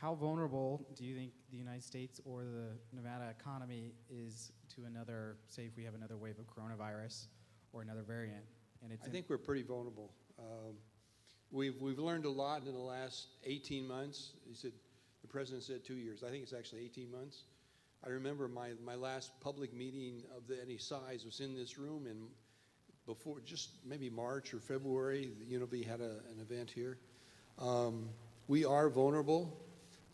how vulnerable do you think the United States or the Nevada economy is to another, say if we have another wave of coronavirus or another variant? And I think we're pretty vulnerable. We've learned a lot in the last 18 months. The president said 2 years. I think it's actually 18 months. I remember my last public meeting of any size was in this room, and before, just maybe March or February, the UNLV had an event here. We are vulnerable.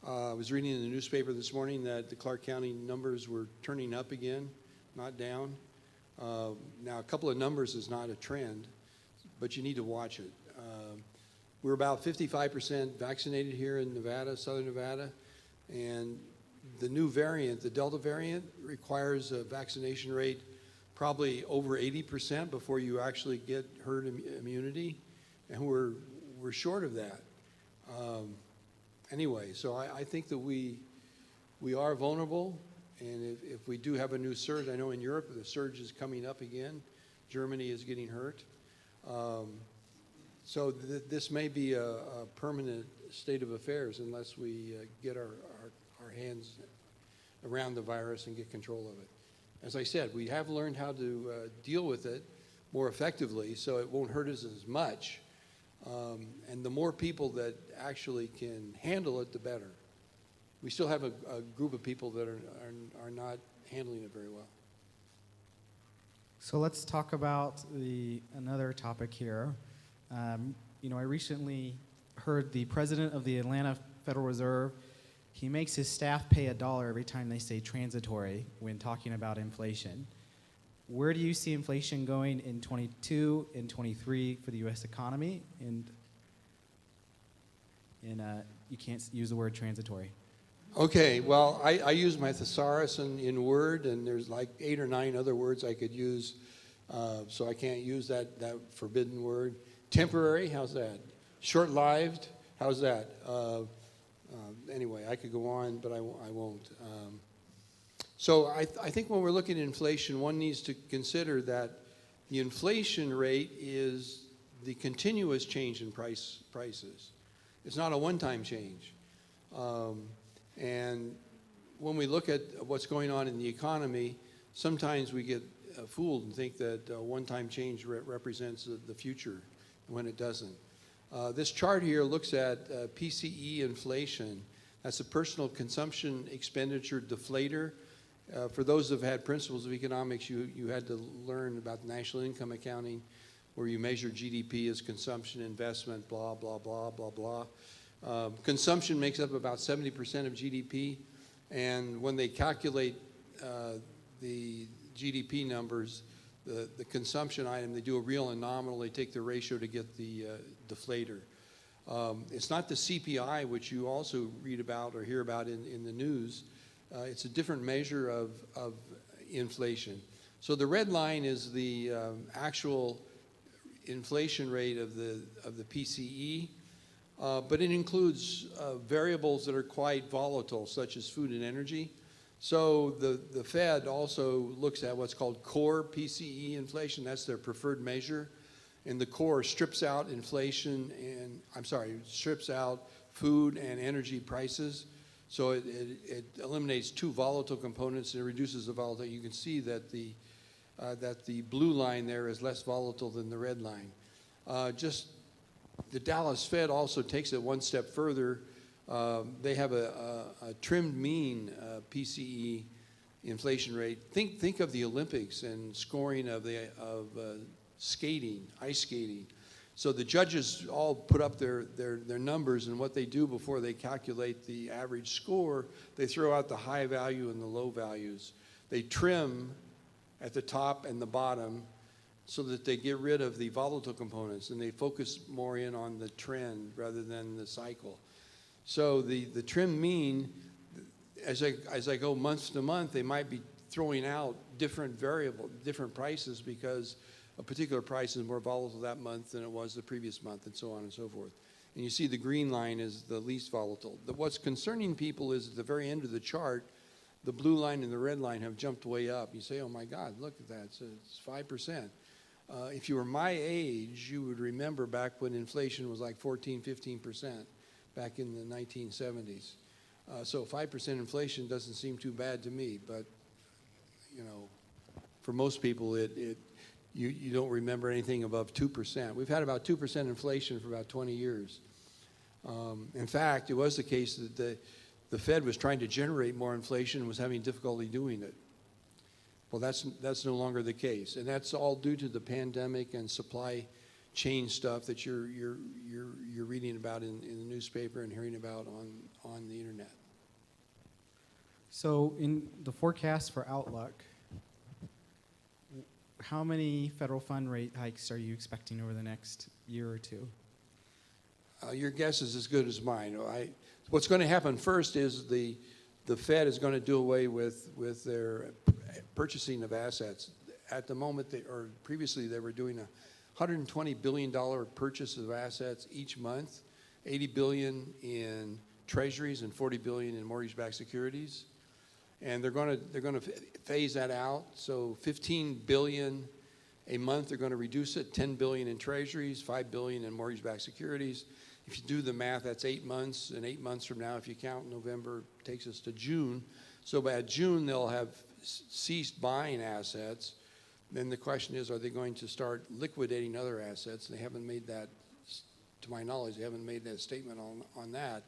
I was reading in the newspaper this morning that the Clark County numbers were turning up again, not down. Now, a couple of numbers is not a trend, but you need to watch it. We're about 55% vaccinated here in Nevada, Southern Nevada, and the new variant, the Delta variant, requires a vaccination rate probably over 80% before you actually get herd immunity, and we're short of that. Anyway, so I think that we are vulnerable, and if we do have a new surge, I know in Europe the surge is coming up again. Germany is getting hurt. So this may be a permanent state of affairs unless we get our hands around the virus and get control of it. As I said, we have learned how to deal with it more effectively, so it won't hurt us as much. And the more people that actually can handle it, the better. We still have a group of people that are not handling it very well. So let's talk about another topic here. I recently heard the president of the Atlanta Federal Reserve, he makes his staff pay $1 every time they say transitory when talking about inflation. Where do you see inflation going in 22 and 23 for the U.S. economy? And you can't use the word transitory. Okay, well, I use my thesaurus in Word, and there's like 8 or 9 other words I could use, so I can't use that forbidden word. Temporary, how's that? Short-lived, how's that? Anyway, I could go on, but I won't. So I think when we're looking at inflation, one needs to consider that the inflation rate is the continuous change in prices. It's not a one-time change. And when we look at what's going on in the economy, sometimes we get fooled and think that one-time change represents the future when it doesn't. This chart here looks at PCE inflation. That's a personal consumption expenditure deflator. For those who have had principles of economics, you had to learn about national income accounting, where you measure GDP as consumption, investment, blah, blah, blah, blah, blah. Consumption makes up about 70% of GDP, and when they calculate the GDP numbers, the consumption item, they do a real and nominal, they take the ratio to get the deflator. It's not the CPI, which you also read about or hear about in the news. It's a different measure of inflation. So the red line is the actual inflation rate of the PCE, but it includes variables that are quite volatile, such as food and energy. So the Fed also looks at what's called core PCE inflation. That's their preferred measure. And the core strips out inflation strips out food and energy prices. So it eliminates 2 volatile components and it reduces the volatility. You can see that the blue line there is less volatile than the red line. Just the Dallas Fed also takes it one step further. They have a trimmed mean PCE inflation rate. Think of the Olympics and scoring of skating, ice skating. So the judges all put up their numbers, and what they do before they calculate the average score, they throw out the high value and the low values. They trim at the top and the bottom so that they get rid of the volatile components, and they focus more in on the trend rather than the cycle. So the trim mean, as I go month to month, they might be throwing out different prices because a particular price is more volatile that month than it was the previous month, and so on and so forth. And you see the green line is the least volatile. What's concerning people is at the very end of the chart, the blue line and the red line have jumped way up. You say, oh my God, look at that, it's 5%. If you were my age, you would remember back when inflation was like 14, 15% back in the 1970s. So 5% inflation doesn't seem too bad to me, but you know, for most people, you don't remember anything above 2%. We've had about 2% inflation for about 20 years. In fact, it was the case that the Fed was trying to generate more inflation and was having difficulty doing it. Well, that's no longer the case, and that's all due to the pandemic and supply chain stuff that you're reading about in the newspaper and hearing about on the internet. So in the forecast for Outlook, how many federal fund rate hikes are you expecting over the next year or two? Your guess is as good as mine. What's going to happen first is the Fed is going to do away with their purchasing of assets. At the moment, previously they were doing a $120 billion purchase of assets each month, $80 billion in treasuries and $40 billion in mortgage-backed securities. And they're going to phase that out. So $15 billion a month, they're going to reduce it. $10 billion in treasuries, $5 billion in mortgage-backed securities. If you do the math, that's 8 months. And 8 months from now, if you count November, takes us to June. So by June, they'll have ceased buying assets. Then the question is, are they going to start liquidating other assets? They haven't made that, to my knowledge, they haven't made that statement on that.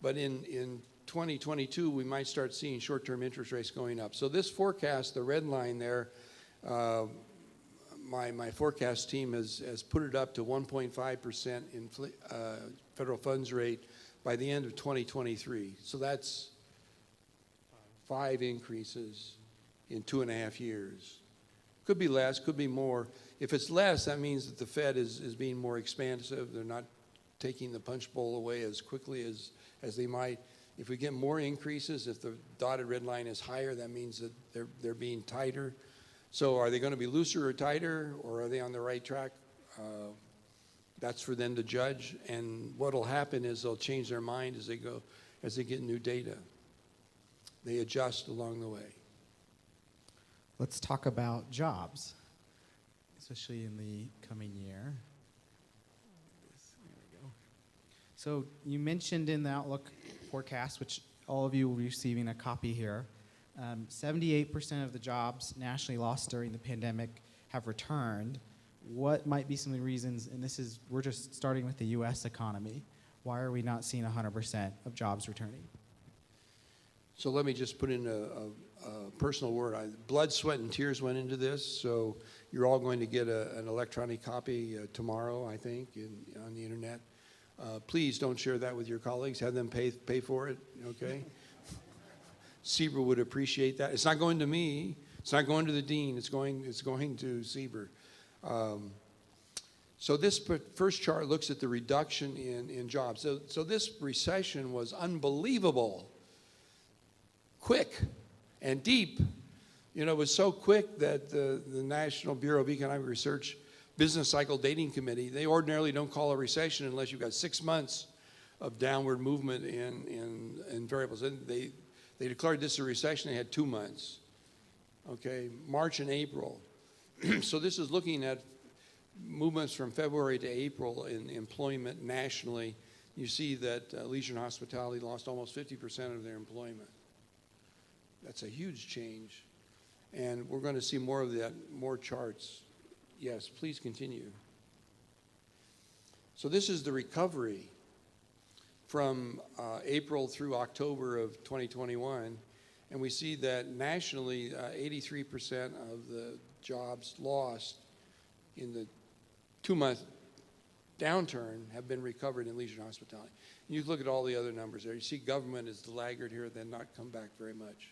But in 2022, we might start seeing short-term interest rates going up. So this forecast, the red line there, my forecast team has put it up to 1.5% federal funds rate by the end of 2023. So that's 5 increases in 2.5 years. Could be less, could be more. If it's less, that means that the Fed is being more expansive. They're not taking the punch bowl away as quickly as they might. If we get more increases, if the dotted red line is higher, that means that they're being tighter. So are they going to be looser or tighter, or are they on the right track? That's for them to judge. And what will happen is they'll change their mind as they get new data. They adjust along the way. Let's talk about jobs, especially in the coming year. There we go. So you mentioned in the Outlook forecast, which all of you will be receiving a copy here, 78% of the jobs nationally lost during the pandemic have returned. What might be some of the reasons, and we're just starting with the U.S. economy, why are we not seeing 100% of jobs returning? So let me just put in a personal word. Blood, sweat, and tears went into this, so you're all going to get an electronic copy tomorrow, I think, on the internet. Please don't share that with your colleagues. Have them pay for it, okay? CBER would appreciate that. It's not going to me. It's not going to the dean. It's going to CBER. So this first chart looks at the reduction in jobs. So this recession was unbelievable, quick and deep. You know, it was so quick that the National Bureau of Economic Research Business Cycle Dating Committee, they ordinarily don't call a recession unless you've got 6 months of downward movement in variables. And they declared this a recession. They had 2 months, okay, March and April. So this is looking at movements from February to April in employment nationally. You see that leisure and hospitality lost almost 50% of their employment. That's a huge change. And we're going to see more of that, more charts. Yes, please continue. So this is the recovery from April through October of 2021. And we see that nationally, 83% of the jobs lost in the 2-month downturn have been recovered in leisure and hospitality. And you look at all the other numbers there. You see government is the laggard here, then not come back very much.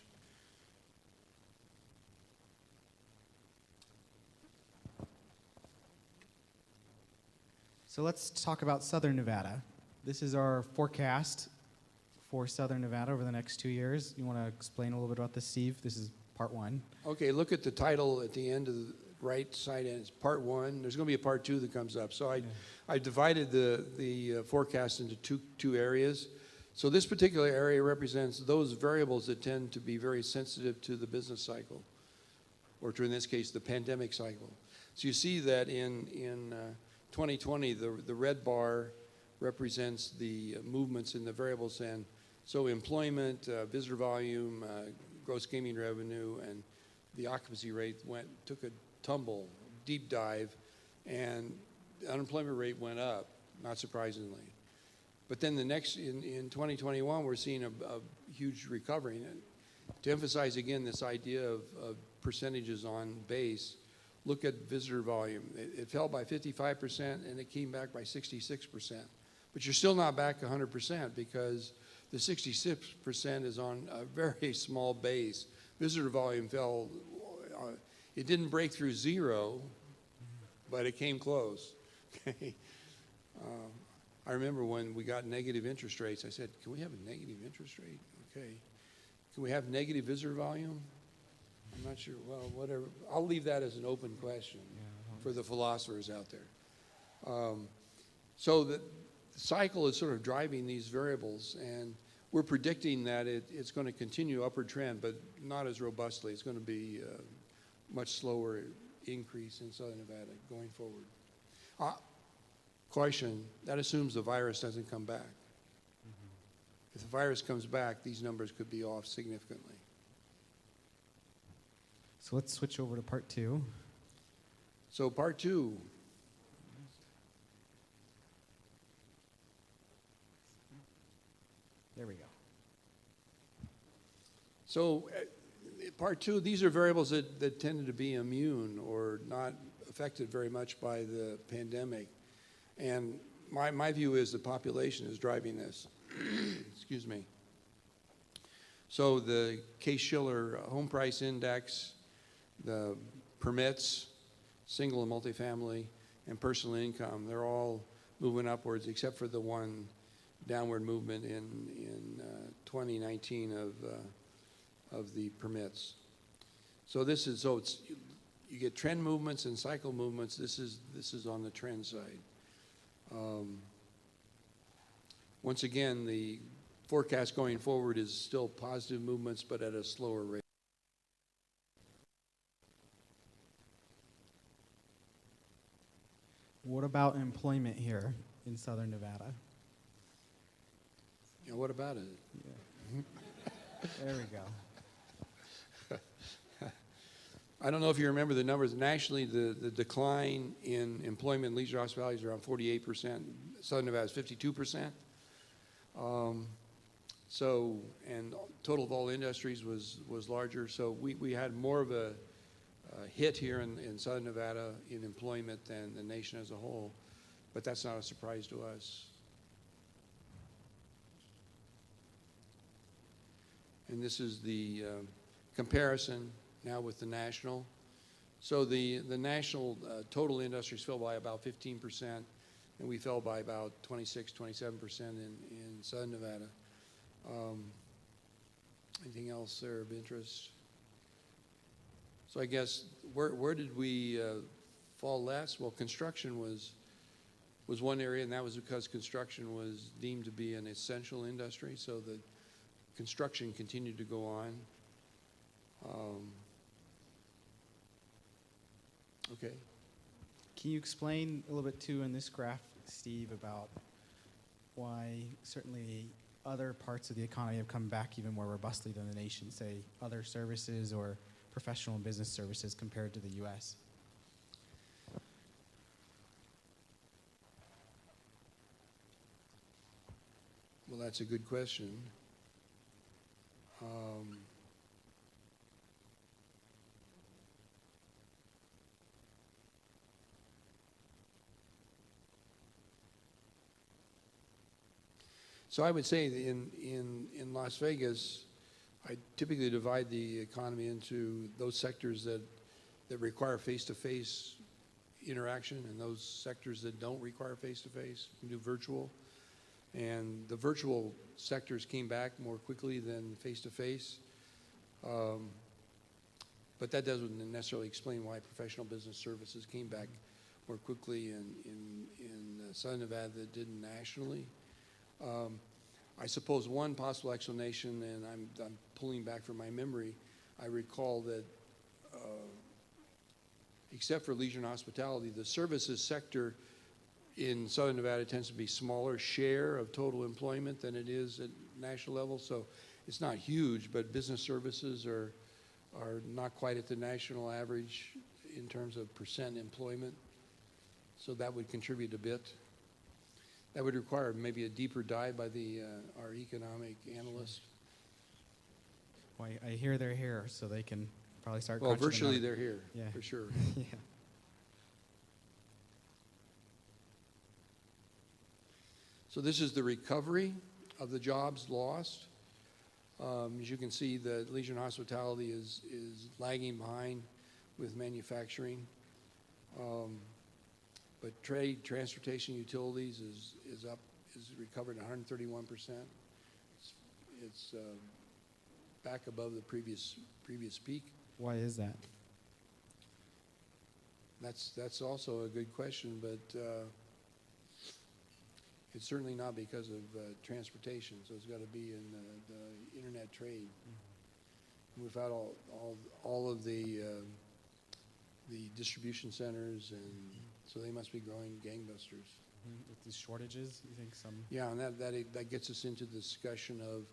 So let's talk about Southern Nevada. This is our forecast for Southern Nevada over the next 2 years. You want to explain a little bit about this, Steve? This is part 1. Okay, look at the title at the end of the right side, and it's part 1. There's going to be a part 2 that comes up. So I divided the forecast into two areas. So this particular area represents those variables that tend to be very sensitive to the business cycle, or to, in this case, the pandemic cycle. So you see that in 2020, the red bar represents the movements in the variables, and So employment, visitor volume, gross gaming revenue, and the occupancy rate took a tumble, deep dive, and the unemployment rate went up, not surprisingly. But then in 2021, we're seeing a huge recovery. And to emphasize again this idea of percentages on base, look at visitor volume. It fell by 55% and it came back by 66%. But you're still not back 100% because the 66% is on a very small base. Visitor volume fell, it didn't break through zero, but it came close. Okay. I remember when we got negative interest rates, I said, can we have a negative interest rate? Okay. Can we have negative visitor volume? I'm not sure. Well, whatever. I'll leave that as an open question for the philosophers out there. So the cycle is sort of driving these variables, and we're predicting that it's going to continue upward trend, but not as robustly. It's going to be a much slower increase in Southern Nevada going forward. Question, that assumes the virus doesn't come back. If the virus comes back, these numbers could be off significantly. So let's switch over to part two. So part two. There we go. So part two, these are variables that tended to be immune or not affected very much by the pandemic. And my view is the population is driving this. Excuse me. So the Case-Shiller home price index, the permits, single and multifamily, and personal income, they're all moving upwards except for the one downward movement in 2019 of the permits. So you get trend movements and cycle movements. This is on the trend side. Once again, the forecast going forward is still positive movements, but at a slower rate. What about employment here in Southern Nevada? Yeah, what about it? Yeah. There we go. I don't know if you remember the numbers. Nationally, the decline in employment in leisure hospitality is around 48%. Southern Nevada is 52%. And total of all industries was larger. So we had more of a hit here in Southern Nevada in employment than the nation as a whole. But that's not a surprise to us. And this is the comparison now with the national. So the national total industries fell by about 15%, and we fell by about 26, 27% in Southern Nevada. Anything else there of interest? So I guess where did we fall less? Well, construction was one area, and that was because construction was deemed to be an essential industry, so the construction continued to go on. Okay. Can you explain a little bit too in this graph, Steve, about why certainly other parts of the economy have come back even more robustly than the nation, say other services or professional and business services compared to the U.S.? Well, that's a good question. So I would say that in Las Vegas, I typically divide the economy into those sectors that require face-to-face interaction and those sectors that don't require face-to-face, can do virtual. And the virtual sectors came back more quickly than face-to-face. But that doesn't necessarily explain why professional business services came back more quickly in Southern Nevada than it did nationally. I suppose one possible explanation, and I'm pulling back from my memory, I recall that except for leisure and hospitality, the services sector in Southern Nevada tends to be smaller share of total employment than it is at national level, so it's not huge, but business services are not quite at the national average in terms of percent employment, so that would contribute a bit. That would require maybe a deeper dive by our economic analyst. Well, I hear they're here, so they can probably start. Well, virtually they're here, yeah, for sure. yeah. So this is the recovery of the jobs lost. As you can see, the leisure and hospitality is lagging behind with manufacturing. But trade, transportation, utilities is recovered 131%. It's back above the previous peak. Why is that? That's also a good question, but it's certainly not because of transportation. So it's got to be in the internet trade. Mm-hmm. We've had all of the distribution centers, and so they must be growing gangbusters. Mm-hmm. With these shortages, you think some? Yeah, and that gets us into the discussion of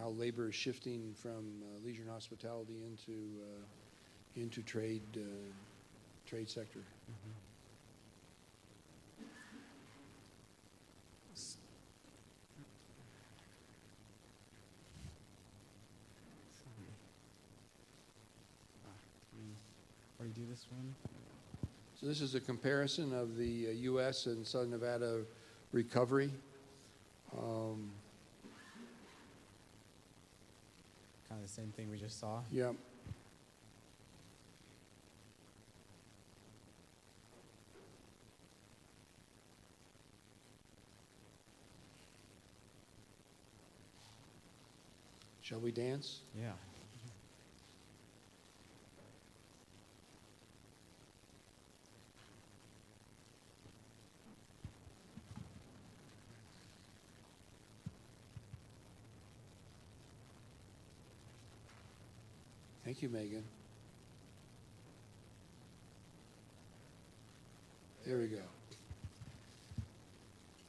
how labor is shifting from leisure and hospitality into trade sector. Mm-hmm. Or you do this one? So this is a comparison of the U.S. and Southern Nevada recovery. Kind of the same thing we just saw. Yeah. Shall we dance? Yeah. Thank you, Megan. There we go.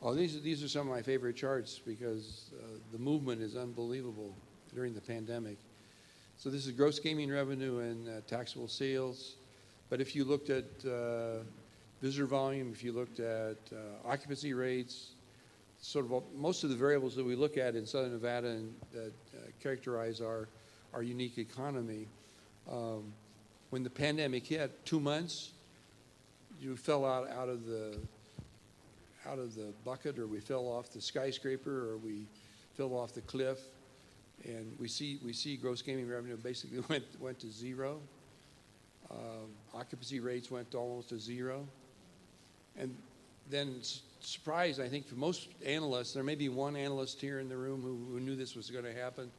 Oh, these are some of my favorite charts because the movement is unbelievable during the pandemic. So this is gross gaming revenue and taxable sales. But if you looked at visitor volume, if you looked at occupancy rates, sort of most of the variables that we look at in Southern Nevada and that characterize our unique economy. When the pandemic hit, 2 months, you fell out of the bucket, or we fell off the skyscraper, or we fell off the cliff, and we see gross gaming revenue basically went to zero. Occupancy rates went almost to zero, and then surprise, I think, for most analysts, there may be one analyst here in the room who knew this was going to happen.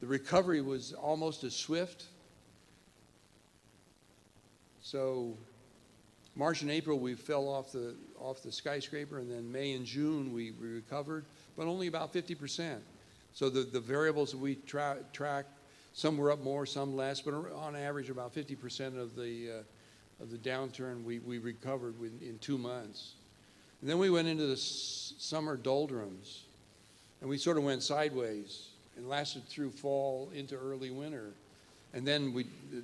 The recovery was almost as swift. So March and April, we fell off the skyscraper, and then May and June, we recovered, but only about 50%. So the variables that we track, some were up more, some less, but on average, about 50% of the downturn we recovered in 2 months. And then we went into the summer doldrums, and we sort of went sideways and lasted through fall into early winter. And then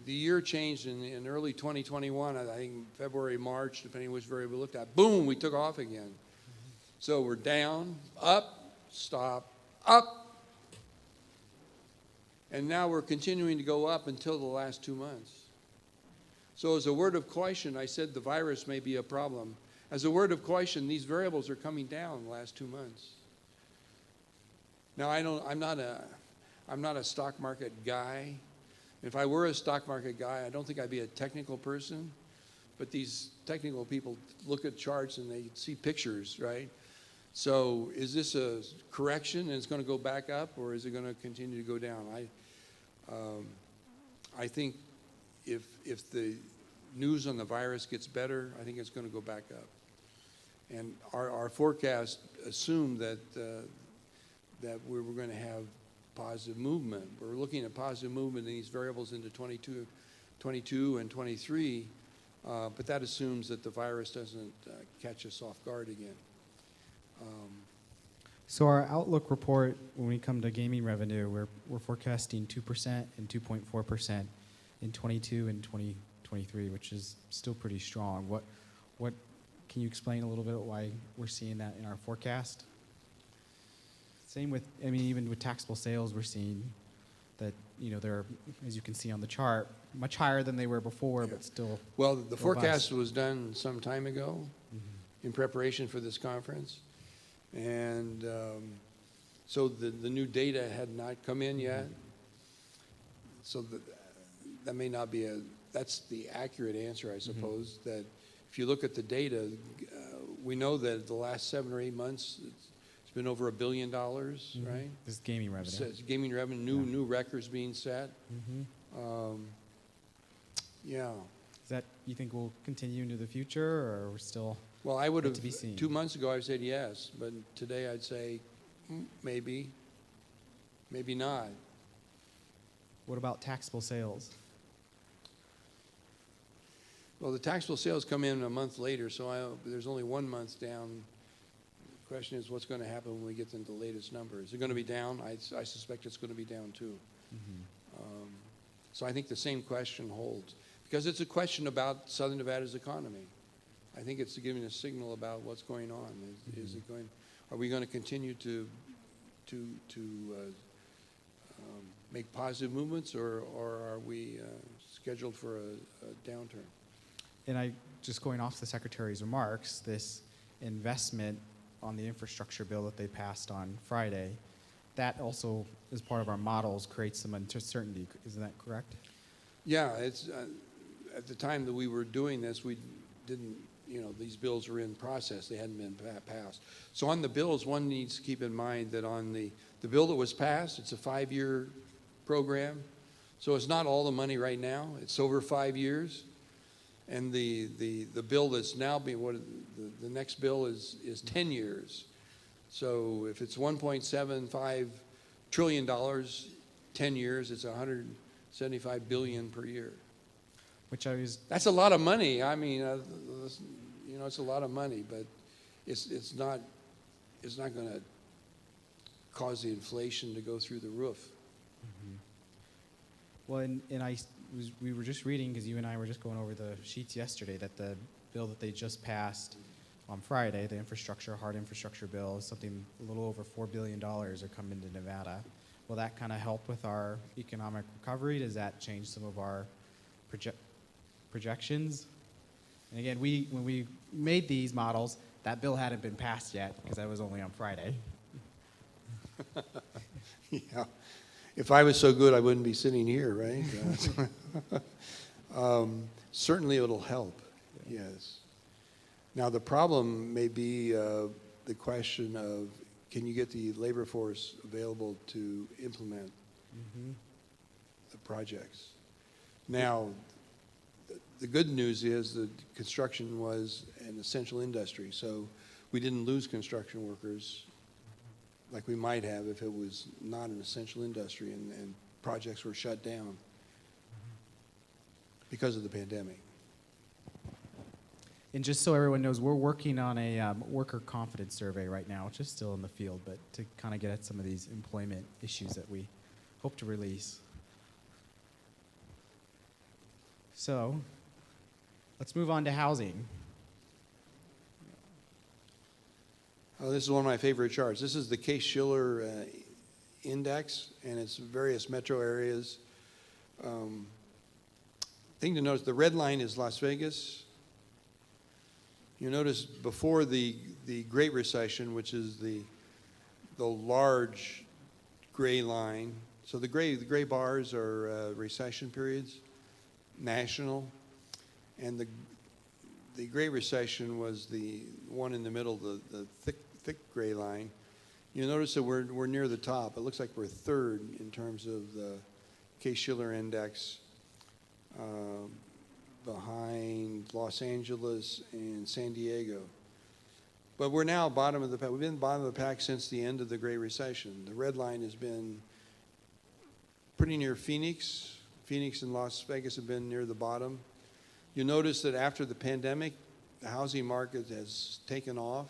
the year changed in early 2021, I think February, March, depending on which variable we looked at. Boom, we took off again. Mm-hmm. So we're down, up, stop, up. And now we're continuing to go up until the last 2 months. So as a word of caution, I said the virus may be a problem. As a word of caution, these variables are coming down in the last 2 months. Now, I'm not a stock market guy. If I were a stock market guy, I don't think I'd be a technical person. But these technical people look at charts and they see pictures, right? So is this a correction and it's going to go back up, or is it going to continue to go down? I think if the news on the virus gets better, I think it's going to go back up. And our forecast assumed that we're going to have positive movement. We're looking at positive movement in these variables into 22 and 23, but that assumes that the virus doesn't catch us off guard again. So our outlook report, when we come to gaming revenue, we're forecasting 2% and 2.4% in 22 and 2023, which is still pretty strong. What can you explain a little bit why we're seeing that in our forecast? Same with, I mean, even with taxable sales, we're seeing that, you know, they're, as you can see on the chart, much higher than they were before, but still. Well, the robust. forecast was done some time ago in preparation for this conference. And so the new data had not come in yet. So that may not be that's the accurate answer, I suppose, that if you look at the data, we know that the last 7 or 8 months, it's been over $1 billion, right? This is gaming revenue. So it's gaming revenue, new records being set. Yeah. Is that, you think, will continue into the future, or we're still? Well, I would have, to be seen? 2 months ago, I said yes, but today I'd say maybe, maybe not. What about taxable sales? Well, the taxable sales come in a month later, so there's only 1 month down. The question is, what's going to happen when we get into the latest numbers? Is it going to be down? I suspect it's going to be down too. So I think the same question holds, because it's a question about Southern Nevada's economy. I think it's giving a signal about what's going on. Is it going? Are we going to continue to make positive movements, or are we scheduled for a downturn? And just going off the Secretary's remarks, this investment on the infrastructure bill that they passed on Friday, that also, as part of our models, creates some uncertainty. Isn't that correct? Yeah, it's at the time that we were doing this, we didn't, these bills were in process. They hadn't been passed. So on the bills, one needs to keep in mind that on the bill that was passed, it's a 5-year program. So it's not all the money right now. It's over 5 years. And the bill that's now being, the next bill is 10 years. So if it's $1.75 trillion, 10 years, it's $175 billion per year. That's a lot of money. I mean, it's a lot of money, but it's not going to cause the inflation to go through the roof. Well, we were just reading, because you and I were just going over the sheets yesterday, that the bill that they just passed on Friday, the hard infrastructure bill, is something a little over $4 billion are coming to Nevada. Will that kind of help with our economic recovery? Does that change some of our projections? And again, when we made these models, that bill hadn't been passed yet, because that was only on Friday. Yeah. If I was so good, I wouldn't be sitting here, right? Certainly it'll help, yes. Now, the problem may be the question of, can you get the labor force available to implement the projects? Now, the good news is that construction was an essential industry, so we didn't lose construction workers like we might have if it was not an essential industry and projects were shut down because of the pandemic. And just so everyone knows, we're working on a worker confidence survey right now, which is still in the field, but to kind of get at some of these employment issues that we hope to release. So let's move on to housing. Oh, this is one of my favorite charts. This is the Case-Shiller index, and it's various metro areas. Thing to notice, the red line is Las Vegas. You notice before the Great Recession, which is the large gray line. So the gray bars are recession periods, national, and the Great Recession was the one in the middle, the thick gray line. You notice that we're near the top. It looks like we're third in terms of the Case-Shiller index, behind Los Angeles and San Diego. But we're now bottom of the pack. We've been bottom of the pack since the end of the Great Recession. The red line has been pretty near Phoenix. Phoenix and Las Vegas have been near the bottom. You notice that after the pandemic, the housing market has taken off.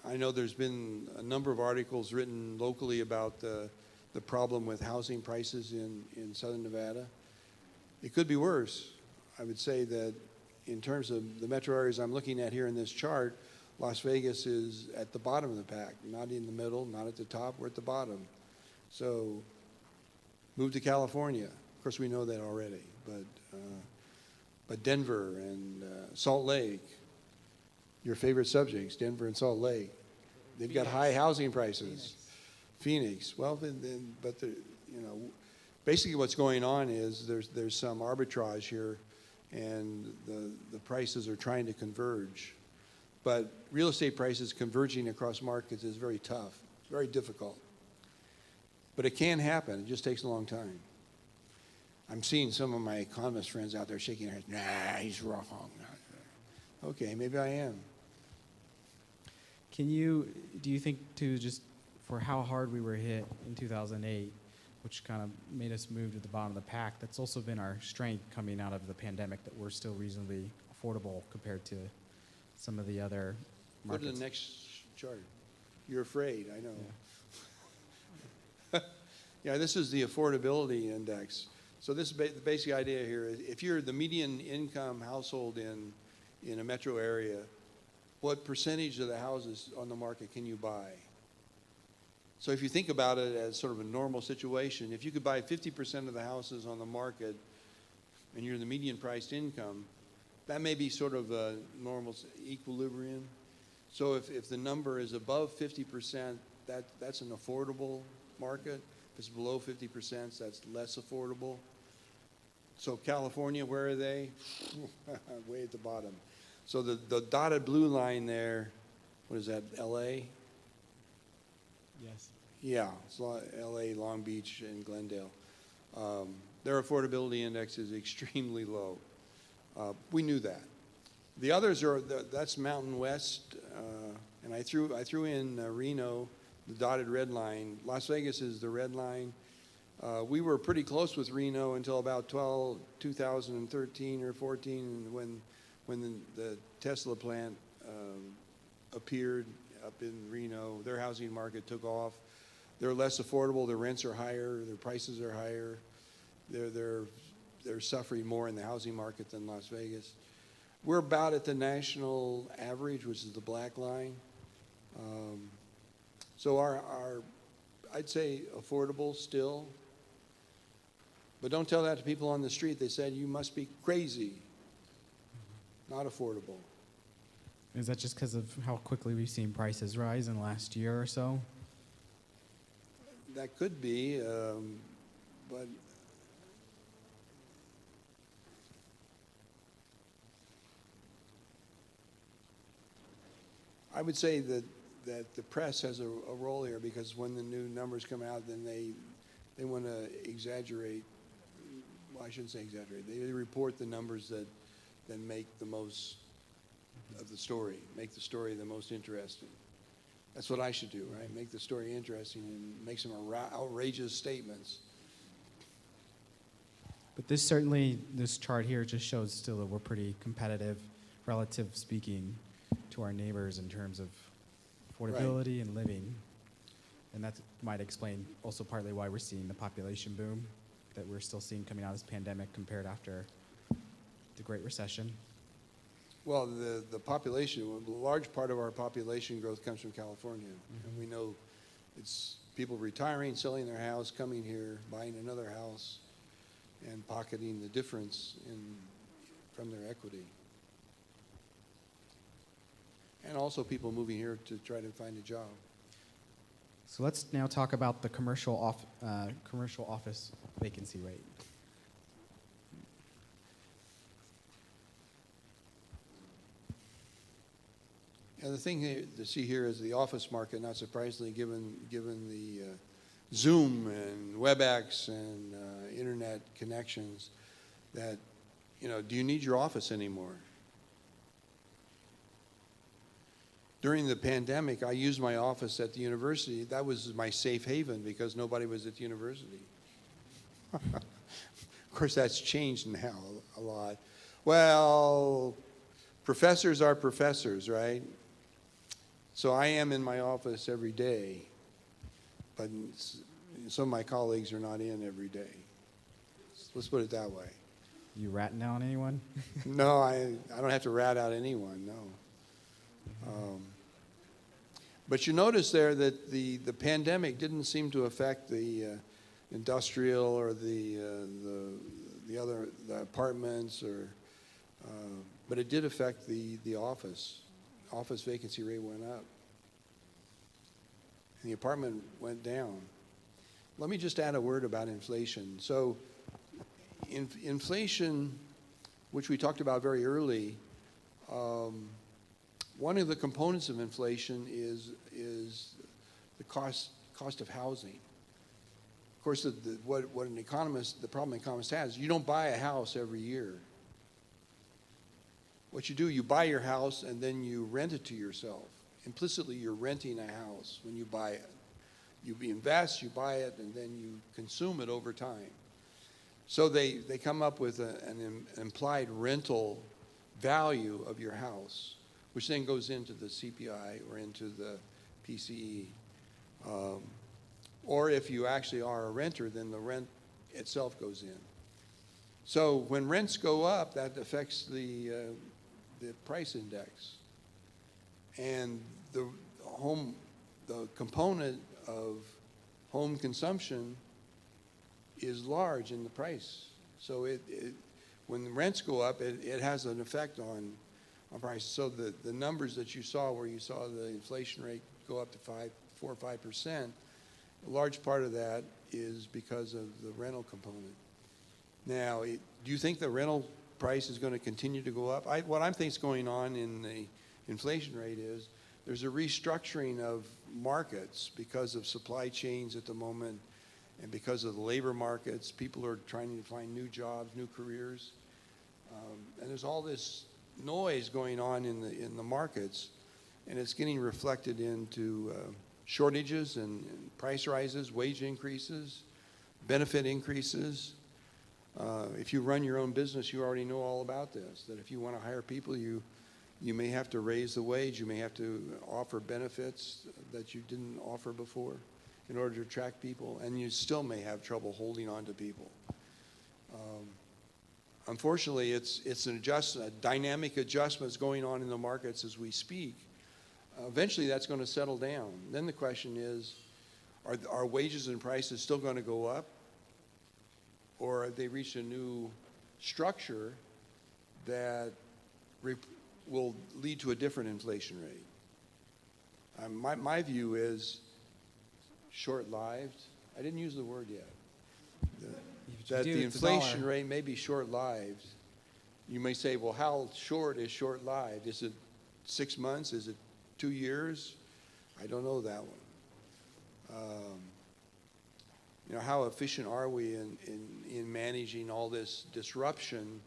I know there's been a number of articles written locally about the problem with housing prices in southern Nevada. It could be worse. I would say that in terms of the metro areas I'm looking at here in this chart, Las Vegas is at the bottom of the pack, not in the middle, not at the top, we're at the bottom. So move to California. Of course, we know that already, but Denver and Salt Lake, your favorite subjects, Denver and Salt Lake, they've got high housing prices. Phoenix. Well, but you know, basically what's going on is there's some arbitrage here, and the prices are trying to converge. But real estate prices converging across markets is very tough, very difficult. But it can happen. It just takes a long time. I'm seeing some of my economist friends out there shaking their heads. Nah, he's wrong. Okay, maybe I am. Do you think too, just for how hard we were hit in 2008, which kind of made us move to the bottom of the pack, that's also been our strength coming out of the pandemic, that we're still reasonably affordable compared to some of the other markets? Go to the next chart. You're afraid, I know. Yeah, yeah, this is the affordability index. So this is the basic idea here. If you're the median income household in a metro area, what percentage of the houses on the market can you buy? So if you think about it as sort of a normal situation, if you could buy 50% of the houses on the market and you're the median priced income, that may be sort of a normal equilibrium. So if the number is above 50%, that's an affordable market. If it's below 50%, that's less affordable. So California, where are they? Way at the bottom. So the dotted blue line there, what is that, LA? Yes. Yeah, it's LA, Long Beach, and Glendale. Their affordability index is extremely low. We knew that. The others are, that's Mountain West, and I threw in Reno, the dotted red line. Las Vegas is the red line. We were pretty close with Reno until about 2013 or 14, when the Tesla plant appeared up in Reno. Their housing market took off. They're less affordable. Their rents are higher. Their prices are higher. They're suffering more in the housing market than Las Vegas. We're about at the national average, which is the black line. So our I'd say affordable still. But don't tell that to people on the street. They said, you must be crazy. Not affordable. Is that just because of how quickly we've seen prices rise in the last year or so? That could be, but I would say that the press has a role here, because when the new numbers come out, then they want to exaggerate. Well, I shouldn't say exaggerate. They report the numbers that make the most of the story, make the story the most interesting. That's what I should do, right? Make the story interesting and make some outrageous statements. But this chart here just shows still that we're pretty competitive, relative speaking, to our neighbors in terms of affordability and living. And that might explain also partly why we're seeing the population boom that we're still seeing coming out of this pandemic compared after the Great Recession. Well, the population, a large part of our population growth comes from California. Mm-hmm. And we know it's people retiring, selling their house, coming here, buying another house, and pocketing the difference from their equity. And also people moving here to try to find a job. So let's now talk about the commercial office vacancy rate. And the thing to see here is the office market, not surprisingly, given the Zoom and WebEx and internet connections, that, do you need your office anymore? During the pandemic, I used my office at the university. That was my safe haven because nobody was at the university. Of course, that's changed now a lot. Well, professors are professors, right? So I am in my office every day, but some of my colleagues are not in every day. Let's put it that way. You ratting down anyone? No, I don't have to rat out anyone, no. But you notice there that the pandemic didn't seem to affect the industrial or the apartments, but it did affect the office. Office vacancy rate went up. And the apartment went down. Let me just add a word about inflation. So inflation, which we talked about very early, one of the components of inflation is the cost of housing. Of course, what the problem an economist has, you don't buy a house every year. What you do, you buy your house and then you rent it to yourself. Implicitly, you're renting a house when you buy it. You invest, you buy it, and then you consume it over time. So they come up with an implied rental value of your house, which then goes into the CPI or into the PCE. Or if you actually are a renter, then the rent itself goes in. So when rents go up, that affects the price index. And the component of home consumption is large in the price. So when the rents go up, it has an effect on prices. So the numbers that you saw, where you saw the inflation rate go up to 4 or 5%, a large part of that is because of the rental component. Now, do you think the rental price is going to continue to go up? What I think is going on in the inflation rate is there's a restructuring of markets because of supply chains at the moment and because of the labor markets. People are trying to find new jobs, new careers. And there's all this noise going on in the markets, and it's getting reflected into shortages and price rises, wage increases, benefit increases. If you run your own business, you already know all about this, that if you want to hire people, you may have to raise the wage, you may have to offer benefits that you didn't offer before in order to attract people, and you still may have trouble holding on to people. Unfortunately, it's a dynamic adjustment going on in the markets as we speak. Eventually, that's going to settle down. Then the question is, are wages and prices still going to go up? Or have they reached a new structure that will lead to a different inflation rate? My view is short-lived. I didn't use the word yet. That the inflation rate may be short-lived. You may say, well, how short is short-lived? Is it 6 months? Is it 2 years? I don't know that one. How efficient are we in managing all this disruption?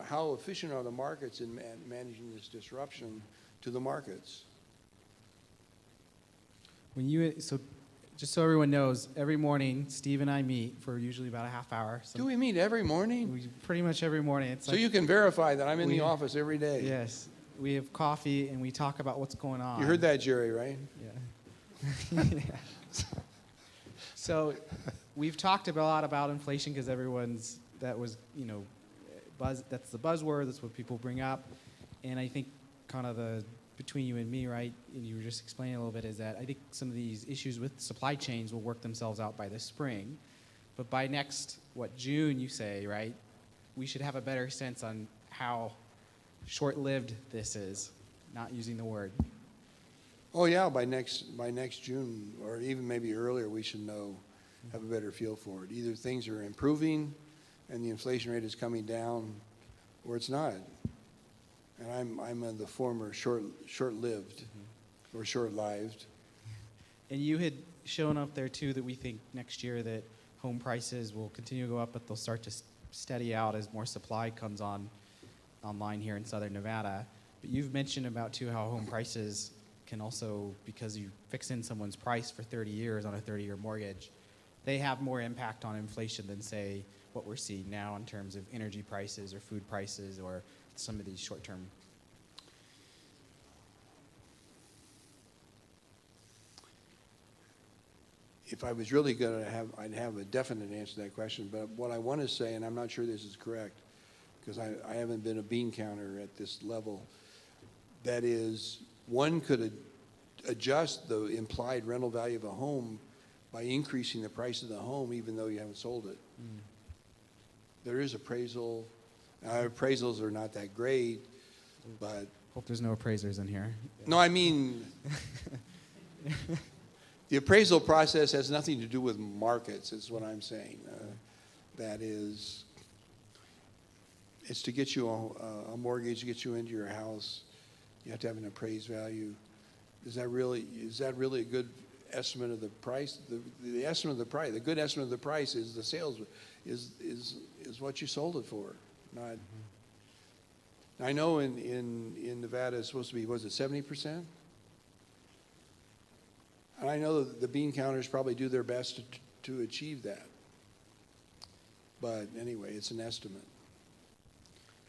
How efficient are the markets in managing this disruption to the markets? Just so everyone knows, every morning Steve and I meet for usually about a half hour. Do we meet every morning? Pretty much every morning. So you can verify that I'm in the office every day. Yes. We have coffee and we talk about what's going on. You heard that, Jerry, right? Yeah. Yeah. So we've talked a lot about inflation because that's the buzzword, that's what people bring up. And I think kind of between you and me, right, and you were just explaining a little bit, is that I think some of these issues with supply chains will work themselves out by the spring. But by next, June, you say, right, we should have a better sense on how short-lived this is, not using the word. Oh yeah, by next June, or even maybe earlier, we should have a better feel for it. Either things are improving and the inflation rate is coming down, or it's not. And I'm the former short-lived or short-lived. And you had shown up there too that we think next year that home prices will continue to go up, but they'll start to steady out as more supply comes online here in Southern Nevada. But you've mentioned about too how home prices can also, because you fix in someone's price for 30 years on a 30-year mortgage, they have more impact on inflation than, say, what we're seeing now in terms of energy prices or food prices or some of these short-term. if I was really going to I'd have a definite answer to that question. But what I want to say, and I'm not sure this is correct, because I haven't been a bean counter at this level, that is, one could adjust the implied rental value of a home by increasing the price of the home even though you haven't sold it. Mm. There is appraisal. Appraisals are not that great, but... Hope there's no appraisers in here. No, I mean... The appraisal process has nothing to do with markets, is what I'm saying. That is, it's to get you a mortgage, to get you into your house. You have to have an appraised value. Is that really a good estimate of the price? The estimate of the price, the good estimate of the price is the sales, is what you sold it for. Not. Mm-hmm. I know in Nevada it's supposed to be, was it 70%? And I know the bean counters probably do their best to achieve that. But anyway, it's an estimate.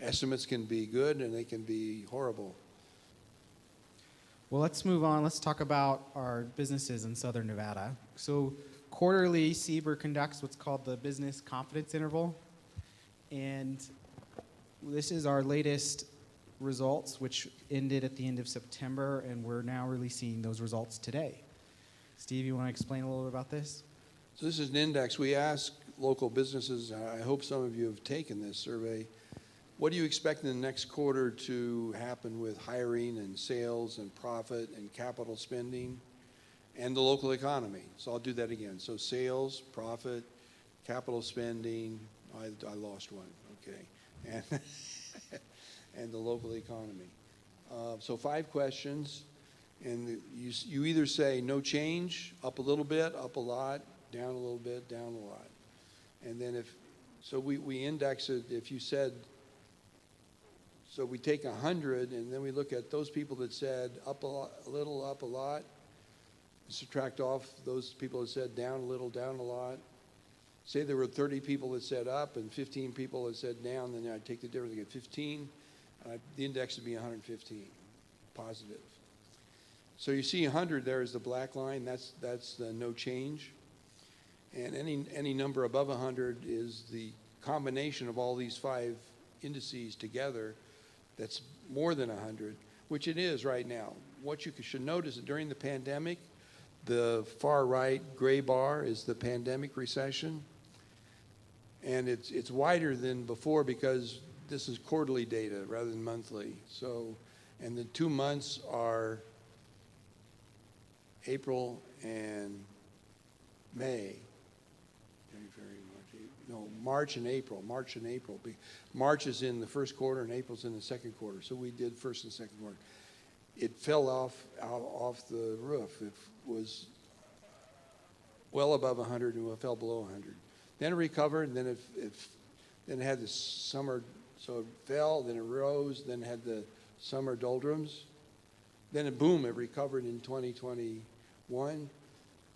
Estimates can be good and they can be horrible. Well, let's move on. Let's talk about our businesses in Southern Nevada. So quarterly, CBER conducts what's called the Business Confidence Interval. And this is our latest results, which ended at the end of September, and we're now releasing those results today. Steve, you want to explain a little bit about this? So this is an index. We ask local businesses, I hope some of you have taken this survey, what do you expect in the next quarter to happen with hiring and sales and profit and capital spending and the local economy? So I'll do that again. So sales, profit, capital spending, I lost one, okay, and the local economy. So 5 questions. And you either say no change, up a little bit, up a lot, down a little bit, down a lot. And then we index it, if you said, so we take 100 and then we look at those people that said up a little, up a lot, subtract off those people that said down a little, down a lot. Say there were 30 people that said up and 15 people that said down, then I'd take the difference, I get 15. The index would be 115, positive. So you see 100 there is the black line, that's the no change. And any number above 100 is the combination of all these 5 indices together that's more than 100, which it is right now. What you should notice is during the pandemic, the far right gray bar is the pandemic recession. And it's wider than before because this is quarterly data rather than monthly. So, and the 2 months are April and May. March and April. March is in the first quarter and April's in the second quarter. So we did first and second quarter. It fell off the roof. It was well above 100 and it fell below 100. Then it recovered, and then it had the summer, so it fell, then it rose, then it had the summer doldrums. Then it recovered in 2021.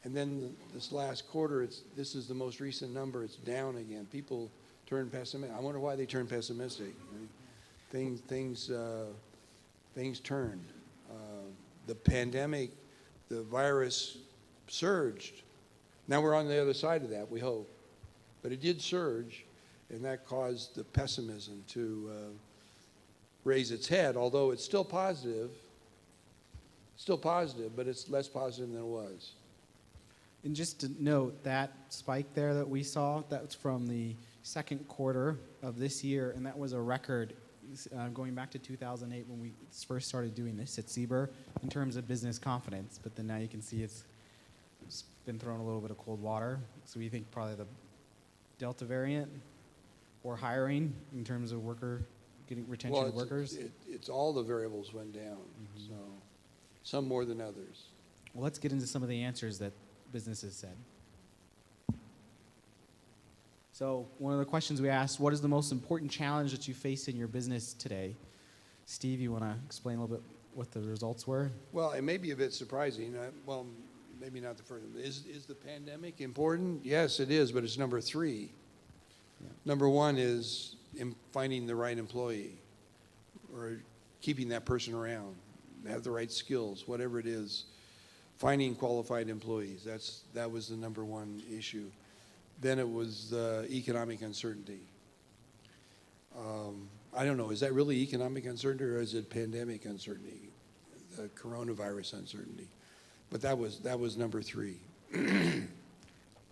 And then this last quarter, this is the most recent number, it's down again. People turn pessimistic. I wonder why they turn pessimistic. Things turned. The pandemic, the virus surged. Now we're on the other side of that, we hope. But it did surge, and that caused the pessimism to raise its head, although it's still positive, but it's less positive than it was. And just to note, that spike there that we saw, that's from the second quarter of this year, and that was a record going back to 2008 when we first started doing this at CBER in terms of business confidence. But then now you can see it's been thrown a little bit of cold water. So we think probably the Delta variant or hiring in terms of retention of workers. It's all the variables went down, so some more than others. Well, let's get into some of the answers that businesses said. So one of the questions we asked, what is the most important challenge that you face in your business today? Steve, you want to explain a little bit what the results were? Well, it may be a bit surprising. Well, maybe not the first. Is the pandemic important? Yes, it is, but it's number 3. Yeah. Number 1 is finding the right employee or keeping that person around, have the right skills, whatever it is. Finding qualified employees, that was the number one issue. Then it was economic uncertainty. I don't know, is that really economic uncertainty or is it pandemic uncertainty, the coronavirus uncertainty? But that was number 3.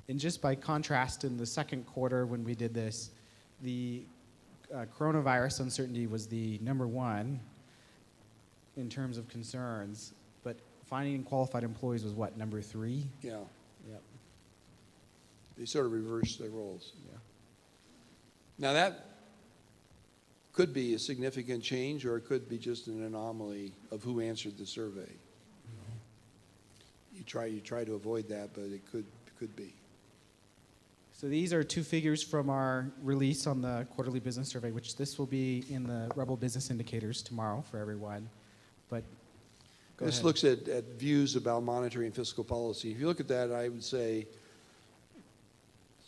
And just by contrast, in the second quarter when we did this, the coronavirus uncertainty was the number 1 in terms of concerns, but finding qualified employees was what, number 3? Yeah, Yep. they sort of reversed their roles. Yeah. Now that could be a significant change, or it could be just an anomaly of who answered the survey. You try to avoid that, but it could be. So these are 2 figures from our release on the quarterly business survey, which this will be in the Rebel Business Indicators tomorrow for everyone. But This ahead. looks at views about monetary and fiscal policy. If you look at that, I would say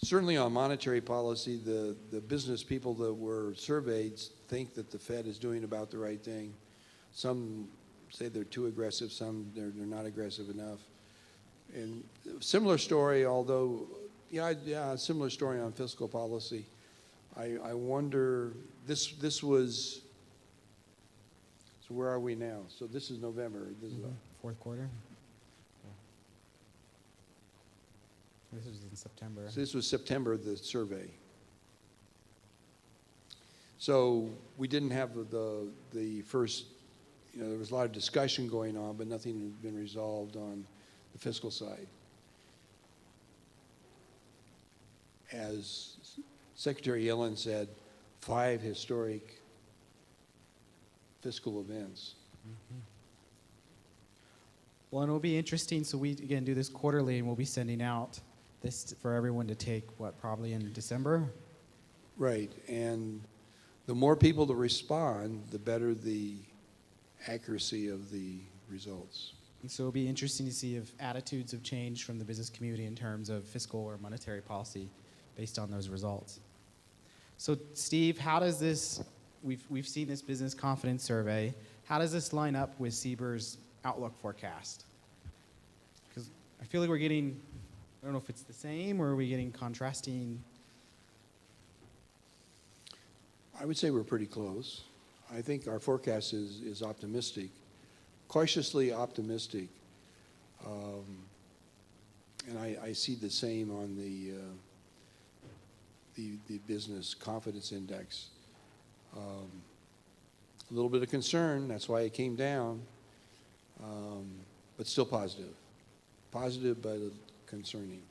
certainly on monetary policy, the business people that were surveyed think that the Fed is doing about the right thing. Some say they're too aggressive, some they're not aggressive enough. And similar story, although, similar story on fiscal policy. I wonder, this was, so where are we now? So this is November. This is fourth quarter. This was in September. So this was September, the survey. So we didn't have the first, there was a lot of discussion going on, but nothing had been resolved on the fiscal side. As Secretary Yellen said, 5 historic fiscal events. Well, and it'll be interesting. So we, again, do this quarterly, and we'll be sending out this for everyone to take, probably in December? Right, and the more people to respond, the better the accuracy of the results. And so it'll be interesting to see if attitudes have changed from the business community in terms of fiscal or monetary policy based on those results. So Steve, how does this, we've seen this business confidence survey, how does this line up with CBER's outlook forecast? Because I feel like we're getting, I don't know if it's the same or are we getting contrasting? I would say we're pretty close. I think our forecast is optimistic, cautiously optimistic. And I see the same on the business confidence index. A little bit of concern, that's why it came down, but still positive. Positive, but concerning.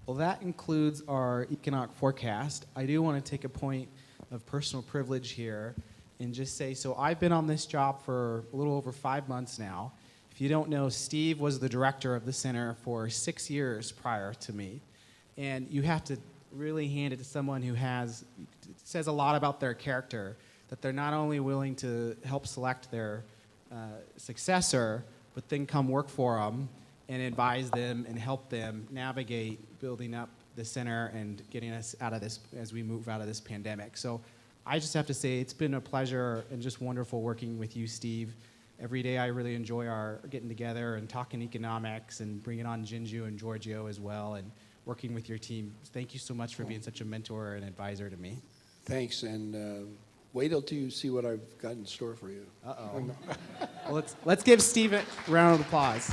Well, that includes our economic forecast. I do want to take a point of personal privilege here and just say, so I've been on this job for a little over 5 months now. If you don't know, Steve was the director of the center for 6 years prior to me. And you have to really hand it to someone who says a lot about their character, that they're not only willing to help select their successor, but then come work for them and advise them and help them navigate building up the center and getting us out of this as we move out of this pandemic. So I just have to say it's been a pleasure and just wonderful working with you, Steve. Every day I really enjoy our getting together and talking economics and bringing on Jinju and Giorgio as well and working with your team. Thank you so much for being such a mentor and advisor to me. Thanks, and wait till you see what I've got in store for you. Uh-oh. Well, let's give Steve a round of applause.